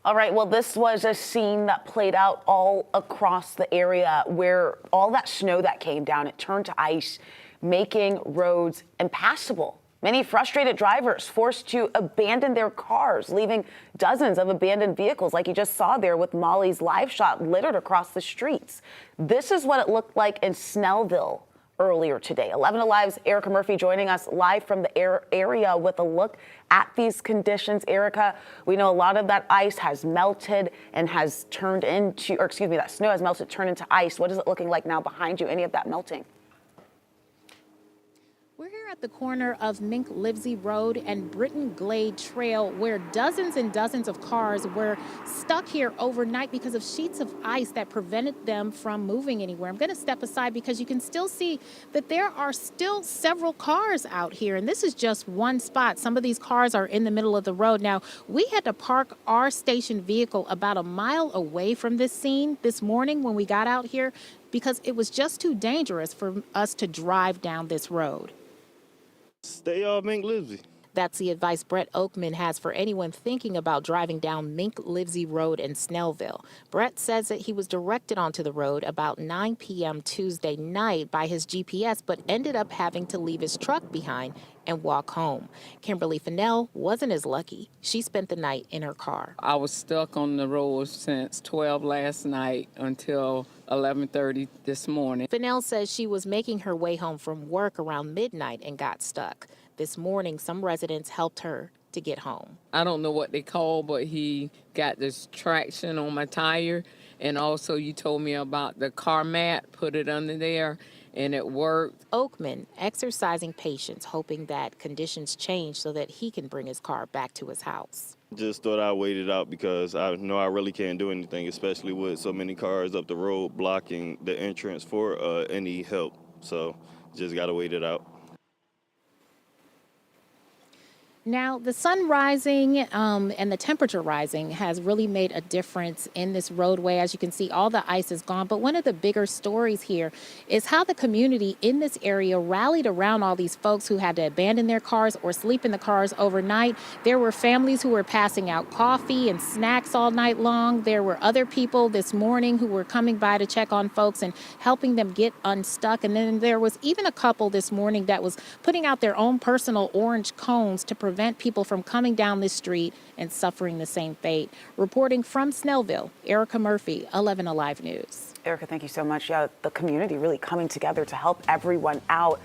All right, well, this was a scene that played out all across the area where all that snow that came down, it turned to ice, making roads impassable. Many frustrated drivers forced to abandon their cars, leaving dozens of abandoned vehicles like you just saw there with Molly's live shot littered across the streets. This is what it looked like in Snellville earlier today. 11 Alive's Erica Murphy joining us live from the area with a look at these conditions. Erica, we know a lot of that ice has melted and has turned into, or excuse me, that snow has melted, turned into ice. What is it looking like now behind you, any of that melting? We're here at the corner of Mink-Livesey Road and Britton Glade Trail, where dozens and dozens of cars were stuck here overnight because of sheets of ice that prevented them from moving anywhere. I'm going to step aside because you can still see that there are still several cars out here, and this is just one spot. Some of these cars are in the middle of the road. Now, we had to park our station vehicle about a mile away from this scene this morning when we got out here because it was just too dangerous for us to drive down this road. Stay off Mink-Livesey. That's the advice Brett Oakman has for anyone thinking about driving down Mink-Livesey Road in Snellville. Brett says that he was directed onto the road about 9 p.m. Tuesday night by his GPS, but ended up having to leave his truck behind and walk home. Kimberly Fennell wasn't as lucky. She spent the night in her car. I was stuck on the road since 12 last night until 11:30 this morning. Fennell says she was making her way home from work around midnight and got stuck. This morning, some residents helped her to get home. I don't know what they call, but he got this traction on my tire. And also you told me about the car mat, put it under there, and it worked. Oakman exercising patience, hoping that conditions change so that he can bring his car back to his house. Just thought I'd wait it out because I know I really can't do anything, especially with so many cars up the road blocking the entrance for any help. So just got to wait it out. Now, the sun rising and the temperature rising has really made a difference in this roadway. As you can see, all the ice is gone. But one of the bigger stories here is how the community in this area rallied around all these folks who had to abandon their cars or sleep in the cars overnight. There were families who were passing out coffee and snacks all night long. There were other people this morning who were coming by to check on folks and helping them get unstuck. And then there was even a couple this morning that was putting out their own personal orange cones to prevent people from coming down this street and suffering the same fate. Reporting from Snellville, Erica Murphy, 11 Alive News. Erica, thank you so much. Yeah, the community really coming together to help everyone out.